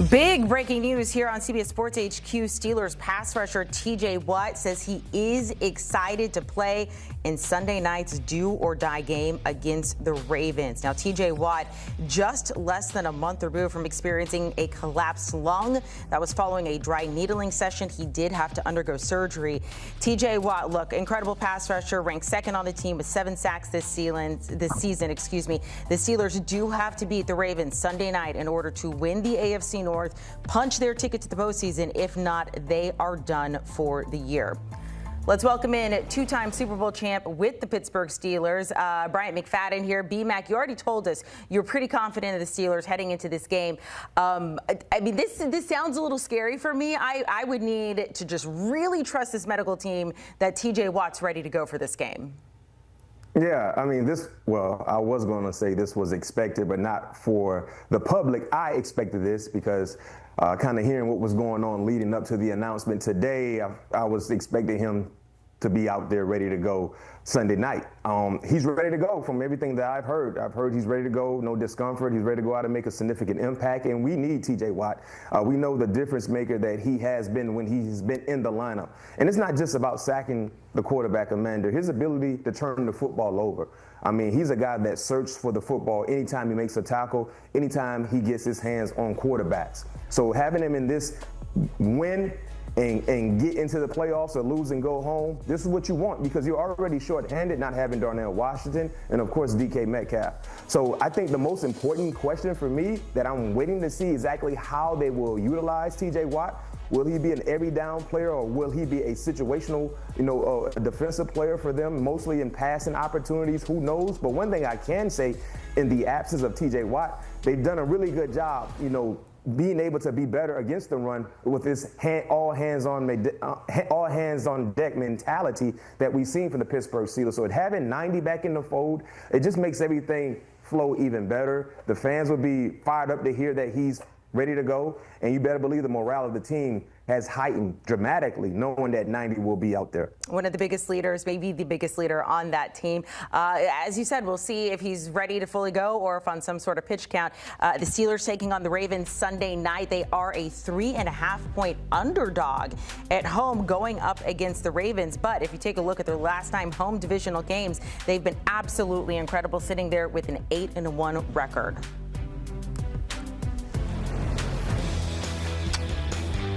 Big breaking news here on CBS Sports HQ. Steelers pass rusher TJ Watt says he is excited to play in Sunday night's do-or-die game against the Ravens. Now, TJ Watt just less than a month removed from experiencing a collapsed lung. That was following a dry needling session. He did have to undergo surgery. TJ Watt, look, incredible pass rusher, ranked second on the team with 7 sacks this season. The Steelers do have to beat the Ravens Sunday night in order to win the AFC North, punch their ticket to the postseason. If not, they are done for the year. Let's welcome in two-time Super Bowl champ with the Pittsburgh Steelers, Bryant McFadden here. B-Mac, you already told us you're pretty confident of the Steelers heading into this game. This sounds a little scary for me. I would need to just really trust this medical team that TJ Watt's ready to go for this game. Yeah, I was going to say this was expected, but not for the public. I expected this because kind of hearing what was going on leading up to the announcement today, I was expecting him to be out there ready to go Sunday night. He's ready to go from everything that I've heard. I've heard he's ready to go, no discomfort. He's ready to go out and make a significant impact, and we need TJ Watt. We know the difference maker that he has been when he's been in the lineup. And it's not just about sacking the quarterback, Amanda. His ability to turn the football over. I mean, he's a guy that searches for the football anytime he makes a tackle, anytime he gets his hands on quarterbacks. So having him in this win and get into the playoffs or lose and go home, this is what you want because you're already shorthanded not having Darnell Washington and, of course, DK Metcalf. So I think the most important question for me that I'm waiting to see exactly how they will utilize TJ Watt. Will he be an every down player or will he be a situational, a defensive player for them, mostly in passing opportunities? Who knows? But one thing I can say, in the absence of TJ Watt, they've done a really good job, being able to be better against the run with this all hands on deck mentality that we've seen from the Pittsburgh Steelers. So having 90 back in the fold, it just makes everything flow even better. The fans would be fired up to hear that he's ready to go, and you better believe the morale of the team has heightened dramatically, knowing that 90 will be out there. One of the biggest leaders, maybe the biggest leader on that team. As you said, we'll see if he's ready to fully go or if on some sort of pitch count. The Steelers taking on the Ravens Sunday night. They are a 3.5-point underdog at home going up against the Ravens. But if you take a look at their last time home divisional games, they've been absolutely incredible, sitting there with an 8-1 record.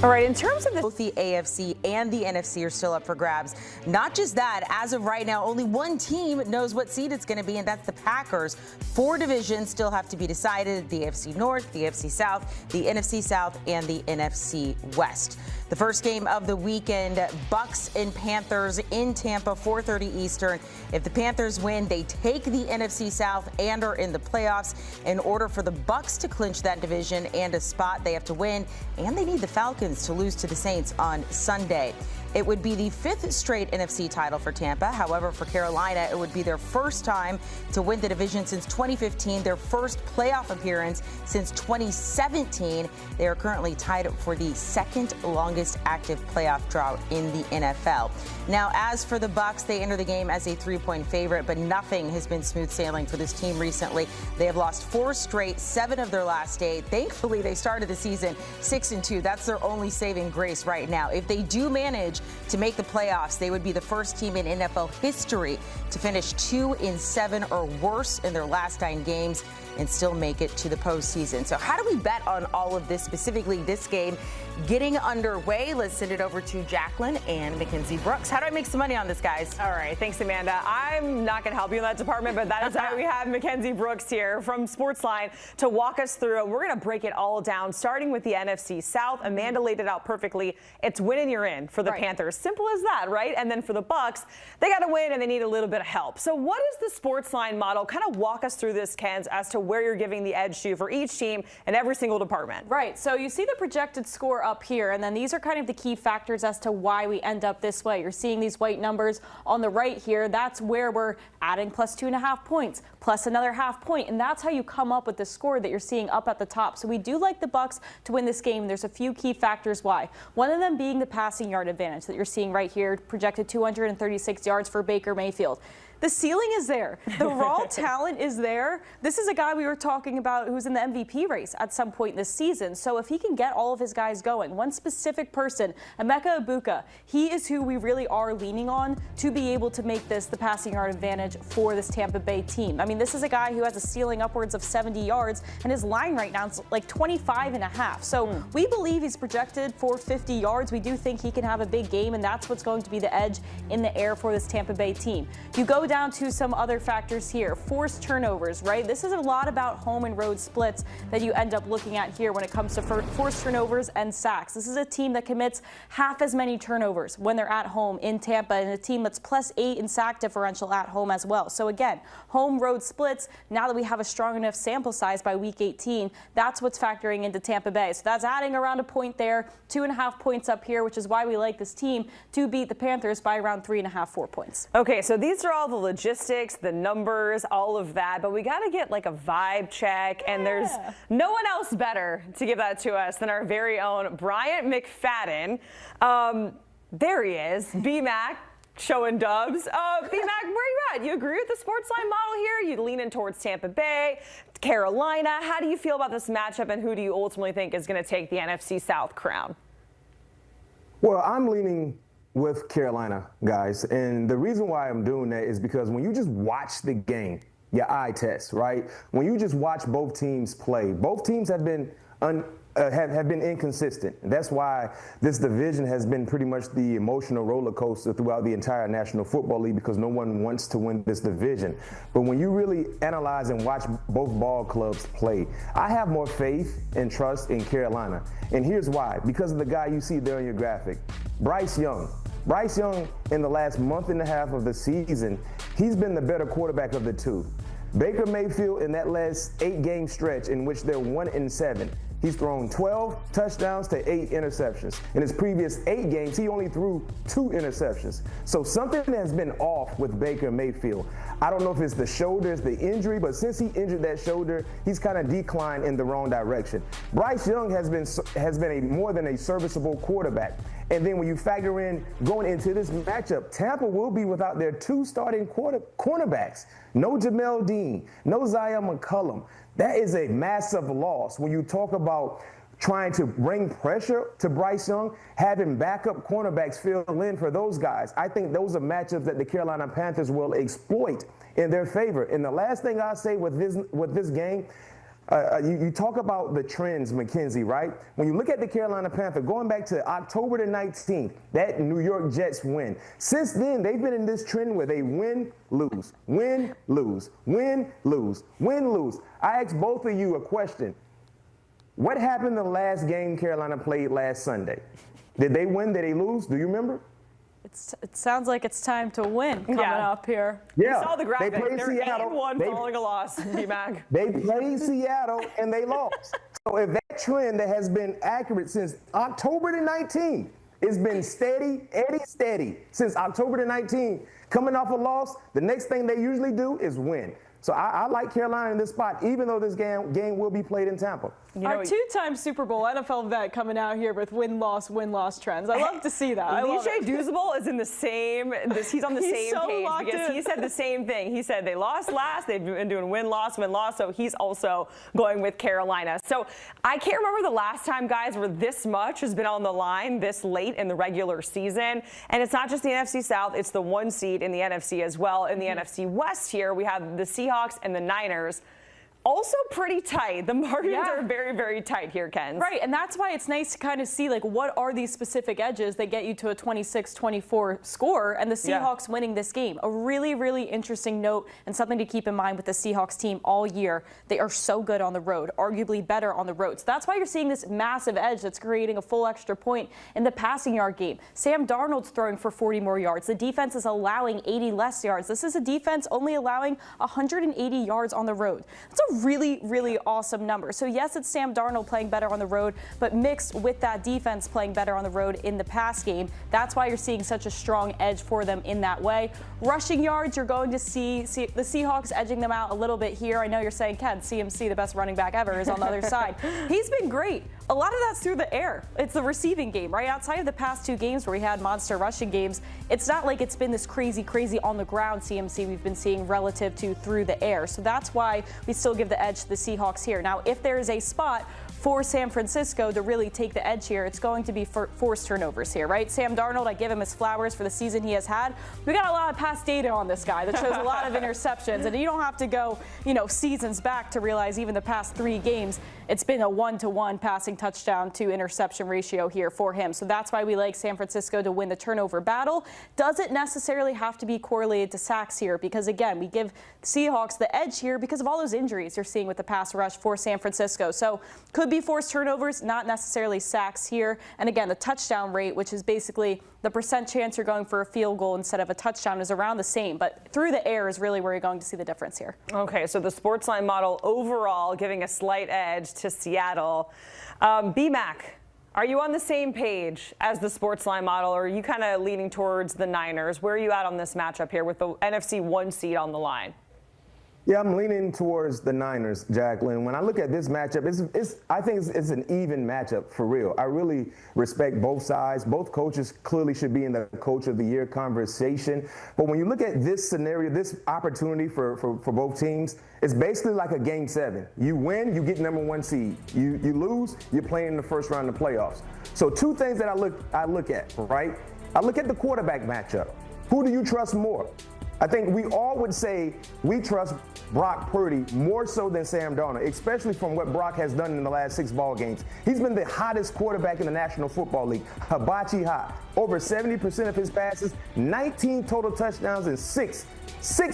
All right, in terms of both the AFC and the NFC are still up for grabs. Not just that, as of right now, only one team knows what seed it's going to be, and that's the Packers. 4 divisions still have to be decided: the AFC North, the AFC South, the NFC South, and the NFC West. The first game of the weekend, Bucs and Panthers in Tampa, 4:30 Eastern. If the Panthers win, they take the NFC South and are in the playoffs. In order for the Bucs to clinch that division and a spot, they have to win, and they need the Falcons to lose to the Saints on Sunday. It would be the 5th straight NFC title for Tampa. However, for Carolina, it would be their first time to win the division since 2015, their first playoff appearance since 2017. They are currently tied for the second longest active playoff drought in the NFL. Now, as for the Bucs, they enter the game as a 3-point favorite, but nothing has been smooth sailing for this team recently. They have lost 4 straight, 7 of their last 8. Thankfully, they started the season 6-2. That's their only saving grace right now. If they do manage to make the playoffs, they would be the first team in NFL history to finish 2-7 or worse in their last 9 games and still make it to the postseason. So how do we bet on all of this, specifically this game getting underway? Let's send it over to Jacqueline and Mackenzie Brooks. How do I make some money on this, guys? All right. Thanks, Amanda. I'm not going to help you in that department, but that is why we have Mackenzie Brooks here from Sportsline to walk us through it. We're going to break it all down, starting with the NFC South. Amanda laid it out perfectly. It's win and you're in for the Panthers. Simple as that, right? And then for the Bucs, they got to win and they need a little bit of help. So what is the Sportsline model? Kind of walk us through this, Ken, as to where you're giving the edge to for each team in every single department. Right. So you see the projected score up here, and then these are kind of the key factors as to why we end up this way. You're seeing these white numbers on the right here. That's where we're adding plus 2.5 points, plus another half point, and that's how you come up with the score that you're seeing up at the top. So we do like the Bucs to win this game. There's a few key factors why. One of them being the passing yard advantage that you're seeing right here, projected 236 yards for Baker Mayfield. The ceiling is there. The raw talent is there. This is a guy we were talking about who's in the MVP race at some point this season. So if he can get all of his guys going, one specific person, Emeka Egbuka, he is who we really are leaning on to be able to make this the passing yard advantage for this Tampa Bay team. I mean, this is a guy who has a ceiling upwards of 70 yards, and his line right now is like 25.5. So we believe he's projected for 50 yards. We do think he can have a big game, and that's what's going to be the edge in the air for this Tampa Bay team. You go down to some other factors here. Forced turnovers, right? This is a lot about home and road splits that you end up looking at here when it comes to forced turnovers and sacks. This is a team that commits half as many turnovers when they're at home in Tampa, and a team that's +8 in sack differential at home as well. So again, home road splits, now that we have a strong enough sample size by week 18, that's what's factoring into Tampa Bay. So that's adding around a point there, 2.5 points up here, which is why we like this team to beat the Panthers by around 3.5, 4 points. Okay, so these are all the logistics, the numbers, all of that, but we got to get like a vibe check, and there's no one else better to give that to us than our very own Bryant McFadden. There he is, B-Mac. Showing dubs. B-Mac, where you at? You agree with the Sportsline model here? You leaning towards Tampa Bay, Carolina. How do you feel about this matchup, and who do you ultimately think is going to take the NFC South crown? Well, I'm leaning with Carolina, guys. And the reason why I'm doing that is because when you just watch the game, your eye test, right? When you just watch both teams play, both teams have been have been inconsistent. That's why this division has been pretty much the emotional roller coaster throughout the entire National Football League, because no one wants to win this division. But when you really analyze and watch both ball clubs play, I have more faith and trust in Carolina. And here's why. Because of the guy you see there on your graphic, Bryce Young. Bryce Young, in the last month and a half of the season, he's been the better quarterback of the two. Baker Mayfield, in that last 8-game stretch in which they're 1-7, he's thrown 12 touchdowns to 8 interceptions. In his previous 8 games, he only threw 2 interceptions. So something has been off with Baker Mayfield. I don't know if it's the shoulder, it's the injury, but since he injured that shoulder, he's kind of declined in the wrong direction. Bryce Young has been a more than a serviceable quarterback. And then when you factor in going into this matchup, Tampa will be without their 2 starting cornerbacks. No Jamel Dean, no Zion McCollum. That is a massive loss when you talk about trying to bring pressure to Bryce Young, having backup cornerbacks fill in for those guys. I think those are matchups that the Carolina Panthers will exploit in their favor. And the last thing I'll say with this game, you talk about the trends, Mackenzie, right? When you look at the Carolina Panthers, going back to October the 19th, that New York Jets win. Since then, they've been in this trend where they win, lose, win, lose, win, lose, win, lose. I asked both of you a question. What happened the last game Carolina played last Sunday? Did they win? Did they lose? Do you remember? It sounds like it's time to win coming up here. Yeah. We saw the graphic. They played They're Seattle. 8-1 following a loss, B-Mac. They played Seattle and they lost. So if that trend that has been accurate since October the 19th, it's been steady since October the 19th. Coming off a loss, the next thing they usually do is win. So I like Carolina in this spot, even though this game will be played in Tampa. Our 2-time Super Bowl NFL vet coming out here with win-loss trends. I love to see that. Lijay Douzable is in the same. He's on the same page because he said the same thing. He said they lost last. They've been doing win-loss. So he's also going with Carolina. So I can't remember the last time, guys, where this much has been on the line this late in the regular season. And it's not just the NFC South. It's the 1 seed in the NFC as well. In the NFC West here, we have the Seahawks and the Niners. Also pretty tight. The margins are very, very tight here, Ken. Right, and that's why it's nice to kind of see, like, what are these specific edges that get you to a 26-24 score, and the Seahawks winning this game. A really, really interesting note and something to keep in mind with the Seahawks team all year. They are so good on the road, arguably better on the road. So that's why you're seeing this massive edge that's creating a full extra point in the passing yard game. Sam Darnold's throwing for 40 more yards. The defense is allowing 80 less yards. This is a defense only allowing 180 yards on the road. That's a really, really awesome number. So yes, it's Sam Darnold playing better on the road, but mixed with that defense playing better on the road in the pass game. That's why you're seeing such a strong edge for them in that way. Rushing yards, you're going to see the Seahawks edging them out a little bit here. I know you're saying, Ken, CMC, the best running back ever, is on the other side. He's been great a lot of that's through the air. It's the receiving game, right? Outside of the past 2 games where we had monster rushing games, it's not like it's been this crazy on the ground CMC we've been seeing relative to through the air. So that's why we still give the edge to the Seahawks here. Now, if there is a spot for San Francisco to really take the edge here, it's going to be for forced turnovers here, right? Sam Darnold, I give him his flowers for the season he has had. We got a lot of past data on this guy that shows a lot of interceptions, and you don't have to go, seasons back to realize even the past 3 games, it's been a 1-to-1 passing touchdown to interception ratio here for him. So that's why we like San Francisco to win the turnover battle. Doesn't necessarily have to be correlated to sacks here because, again, we give Seahawks the edge here because of all those injuries you're seeing with the pass rush for San Francisco. So could be forced turnovers, not necessarily sacks here. And again, the touchdown rate, which is basically the percent chance you're going for a field goal instead of a touchdown, is around the same. But through the air is really where you're going to see the difference here. Okay, so the Sportsline model overall giving a slight edge to Seattle. B-Mac, are you on the same page as the Sportsline model, or are you kind of leaning towards the Niners? Where are you at on this matchup here with the NFC 1 seed on the line? Yeah, I'm leaning towards the Niners, Jacqueline. When I look at this matchup, I think it's an even matchup for real. I really respect both sides. Both coaches clearly should be in the Coach of the Year conversation. But when you look at this scenario, this opportunity for both teams, it's basically like a Game 7. You win, you get number 1 seed. You lose, you're playing in the first round of the playoffs. So 2 things that I look at, right? I look at the quarterback matchup. Who do you trust more? I think we all would say we trust Brock Purdy more so than Sam Darnold, especially from what Brock has done in the last 6 ball games. He's been the hottest quarterback in the National Football League, hibachi hot. Over 70% of his passes, 19 total touchdowns in 6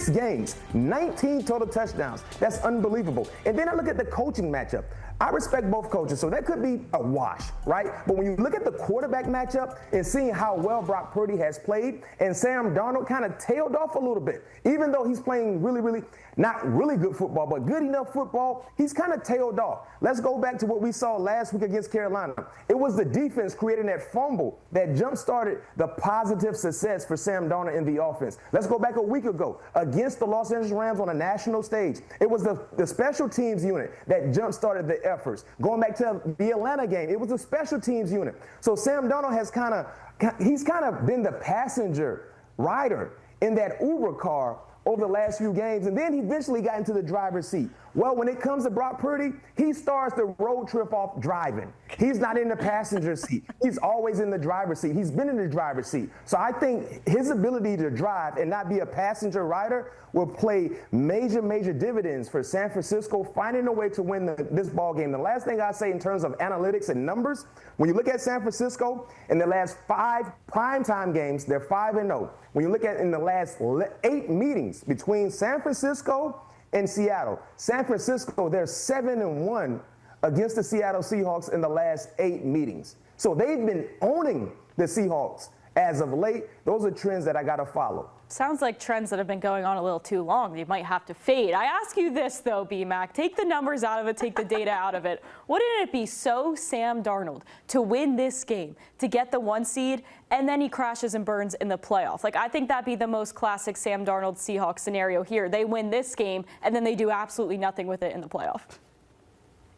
games, 19 total touchdowns. That's unbelievable. And then I look at the coaching matchup. I respect both coaches, so that could be a wash, right? But when you look at the quarterback matchup and seeing how well Brock Purdy has played, and Sam Darnold kind of tailed off a little bit, even though he's playing really, not really good football, but good enough football, he's kind of tailed off. Let's go back to what we saw last week against Carolina. It was the defense creating that fumble that jump-started the positive success for Sam Darnold in the offense. Let's go back a week ago against the Los Angeles Rams on a national stage. It was the special teams unit that jump-started the efforts. Going back to the Atlanta game, it was the special teams unit. So Sam Darnold has kind of been the passenger rider in that Uber car over the last few games, and then he eventually got into the driver's seat. Well, when it comes to Brock Purdy, he starts the road trip off driving. He's not in the passenger seat. He's always in the driver's seat. He's been in the driver's seat. So I think his ability to drive and not be a passenger rider will play major dividends for San Francisco finding a way to win this ball game. The last thing I say in terms of analytics and numbers, when you look at San Francisco in the last 5 primetime games, they're 5-0. When you look at in the last 8 meetings between San Francisco and Seattle, San Francisco, they're 7-1 against the Seattle Seahawks in the last 8 meetings. So they've been owning the Seahawks as of late. Those are trends that I got to follow. Sounds like trends that have been going on a little too long. You might have to fade. I ask you this, though, B-Mac. Take the numbers out of it. Take the data out of it. Wouldn't it be so Sam Darnold to win this game, to get the 1 seed, and then he crashes and burns in the playoff? Like, I think that'd be the most classic Sam Darnold Seahawks scenario here. They win this game, and then they do absolutely nothing with it in the playoff.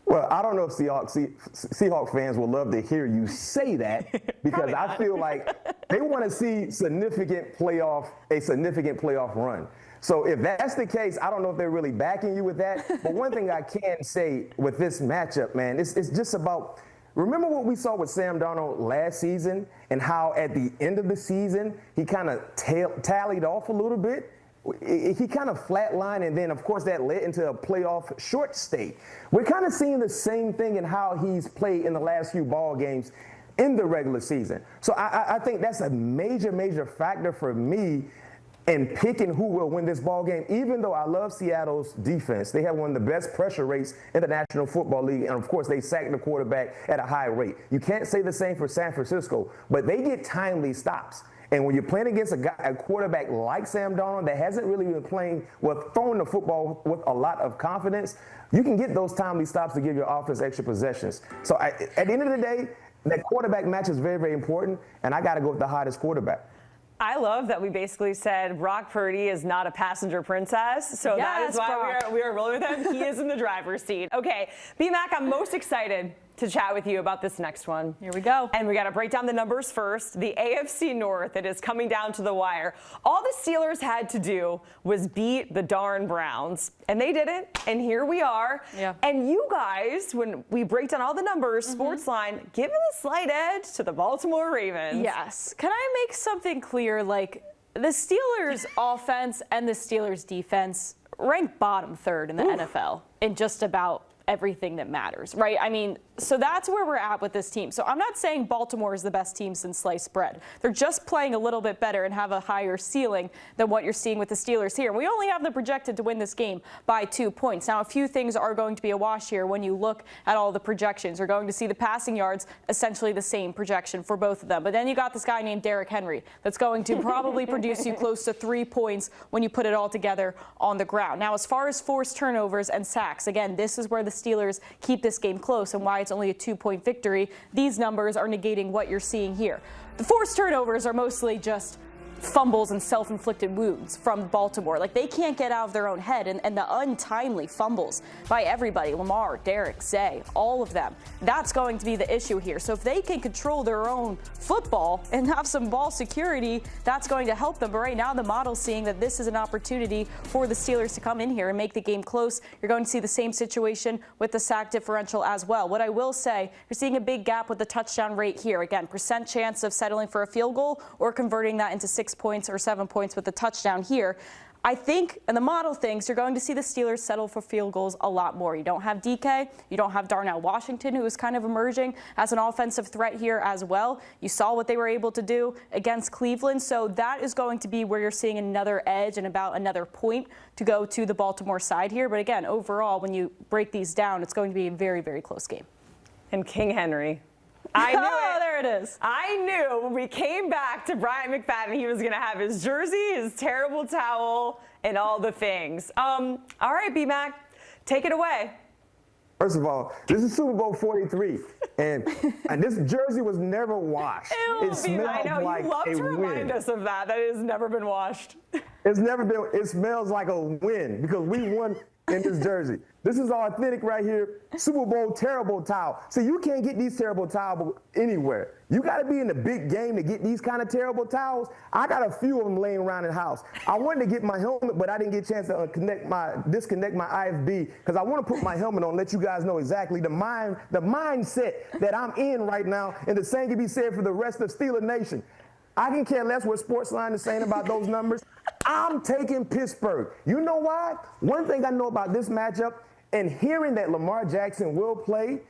Well, I don't know if Seahawks fans will love to hear you say that because I feel like they want to see a significant playoff run. So if that's the case, I don't know if they're really backing you with that. But one thing I can say with this matchup, man, it's just about – remember what we saw with Sam Darnold last season and how at the end of the season he kind of tallied off a little bit? He kind of flatlined, and then, of course, that led into a playoff short stay. We're kind of seeing the same thing in how he's played in the last few ball games in the regular season. So I think that's a major factor for me in picking who will win this ball game, even though I love Seattle's defense. They have one of the best pressure rates in the National Football League, and, of course, they sack the quarterback at a high rate. You can't say the same for San Francisco, but they get timely stops. And when you're playing against a quarterback like Sam Darnold that hasn't really been throwing the football with a lot of confidence, you can get those timely stops to give your offense extra possessions. So at the end of the day, that quarterback match is very important, and I got to go with the hottest quarterback. I love that we basically said Brock Purdy is not a passenger princess, so yes, that is why we are rolling with him. He is in the driver's seat. Okay, B-Mac, I'm most excited to chat with you about this next one. Here we go. And we got to break down the numbers first. The AFC North, it is coming down to the wire. All the Steelers had to do was beat the darn Browns, and they did it. And here we are. Yeah. And you guys, when we break down all the numbers, Sportsline, giving a slight edge to the Baltimore Ravens. Yes. Can I make something clear? Like, the Steelers offense and the Steelers defense rank bottom third in the NFL in just about everything that matters, right? I mean, so that's where we're at with this team. So I'm not saying Baltimore is the best team since sliced bread. They're just playing a little bit better and have a higher ceiling than what you're seeing with the Steelers here. And we only have them projected to win this game by 2 points. Now, a few things are going to be a wash here when you look at all the projections. You're going to see the passing yards essentially the same projection for both of them. But then you got this guy named Derrick Henry that's going to probably produce you close to 3 points when you put it all together on the ground. Now, as far as forced turnovers and sacks, again, this is where the Steelers keep this game close and why it's only a 2-point victory. These numbers are negating what you're seeing here. The forced turnovers are mostly just fumbles and self-inflicted wounds from Baltimore. Like, they can't get out of their own head, and the untimely fumbles by everybody, Lamar, Derek, Zay, all of them, that's going to be the issue here. So if they can control their own football and have some ball security, that's going to help them. But right now the model's seeing that this is an opportunity for the Steelers to come in here and make the game close. You're going to see the same situation with the sack differential as well. What I will say, you're seeing a big gap with the touchdown rate here. Again, percent chance of settling for a field goal or converting that into 6 points or 7 points with the touchdown here. I think, and the model thinks, you're going to see the Steelers settle for field goals a lot more. You don't have DK. You don't have Darnell Washington, who is kind of emerging as an offensive threat here as well. You saw what they were able to do against Cleveland. So that is going to be where you're seeing another edge and about another point to go to the Baltimore side here. But again, overall, when you break these down, it's going to be a very, very close game. And King Henry. I knew it. There it is. I knew when we came back to Bryant McFadden, he was going to have his jersey, his terrible towel, and all the things. All right, B-Mac, take it away. First of all, this is Super Bowl 43, and this jersey was never washed. It smelled I know, like you love a to remind win. us of that. That it has never been washed. It's never been. It smells like a win because we won in this jersey. This is authentic right here. Super Bowl terrible towel. See, you can't get these terrible towels anywhere. You got to be in the big game to get these kind of terrible towels. I got a few of them laying around in the house. I wanted to get my helmet, but I didn't get a chance to disconnect my IFB because I want to put my helmet on, let you guys know exactly the mindset that I'm in right now, and the same can be said for the rest of Steeler Nation. I can care less what Sportsline is saying about those numbers. I'm taking Pittsburgh. You know why? One thing I know about this matchup, and hearing that Lamar Jackson will play,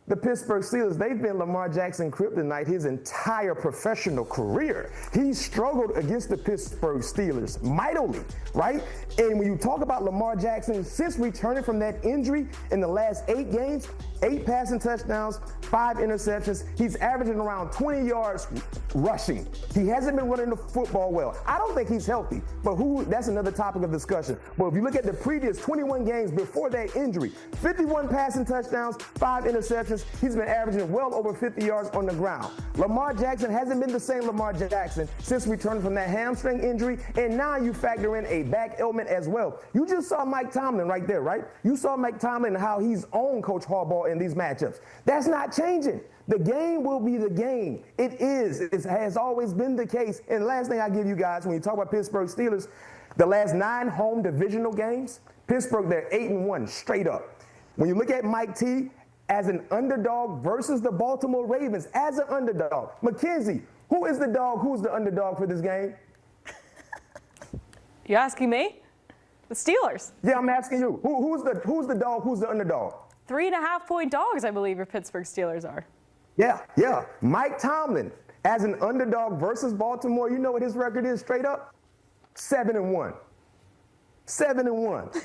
the Pittsburgh Steelers, they've been Lamar Jackson kryptonite his entire professional career. He struggled against the Pittsburgh Steelers mightily, right? And when you talk about Lamar Jackson, since returning from that injury in the last 8 games, 8 passing touchdowns, 5 interceptions. He's averaging around 20 yards rushing. He hasn't been running the football well. I don't think he's healthy, but that's another topic of discussion. But if you look at the previous 21 games before that injury, 51 passing touchdowns, 5 interceptions. He's been averaging well over 50 yards on the ground. Lamar Jackson hasn't been the same Lamar Jackson since returning from that hamstring injury, and now you factor in a back ailment as well. You just saw Mike Tomlin right there, right? You saw Mike Tomlin and how he's owned Coach Harbaugh in these matchups. That's not changing. The game will be the game. It is. It has always been the case. And the last thing I give you guys, when you talk about Pittsburgh Steelers, the last 9 home divisional games, Pittsburgh, they're 8-1 straight up. When you look at Mike T as an underdog versus the Baltimore Ravens as an underdog, Mackenzie, who is the dog? Who's the underdog for this game? You asking me? The Steelers. Yeah, I'm asking you. Who's the dog? Who's the underdog? 3.5-point dogs, I believe your Pittsburgh Steelers are. Yeah. Mike Tomlin as an underdog versus Baltimore. You know what his record is straight up? 7-1. 7-1.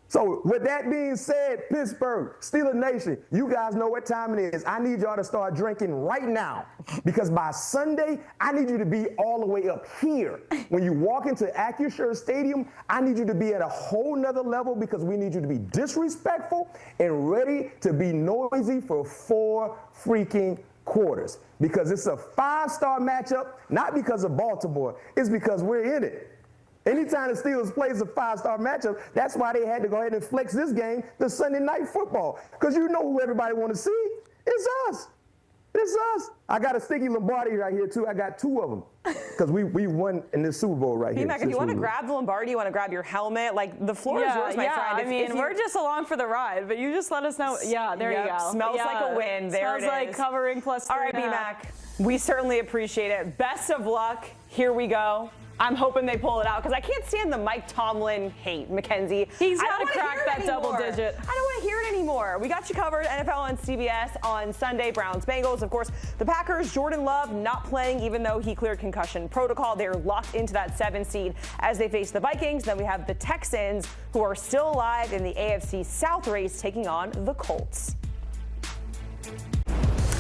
So with that being said, Pittsburgh, Steeler Nation, you guys know what time it is. I need y'all to start drinking right now because by Sunday, I need you to be all the way up here. When you walk into Acrisure Stadium, I need you to be at a whole nother level because we need you to be disrespectful and ready to be noisy for 4 freaking quarters because it's a 5-star matchup, not because of Baltimore, it's because we're in it. Anytime the Steelers plays a 5-star matchup, that's why they had to go ahead and flex this game to Sunday Night Football, because you know who everybody want to see. It's us. It's us. I got a sticky Lombardi right here, too. I got 2 of them because we won in this Super Bowl right here. If you want to grab the Lombardi, you want to grab your helmet, like the floor is yours, my friend. I mean, we're just along for the ride, but you just let us know. Yeah, there you go. Smells like a win. There it is. Smells like covering plus 3. All right, B-Mac, we certainly appreciate it. Best of luck. Here we go. I'm hoping they pull it out because I can't stand the Mike Tomlin hate, Mackenzie. He's got to crack that double digit. I don't want to hear it anymore. We got you covered. NFL on CBS on Sunday. Browns, Bengals. Of course, the Packers, Jordan Love not playing even though he cleared concussion protocol. They're locked into that 7 seed as they face the Vikings. Then we have the Texans who are still alive in the AFC South race taking on the Colts.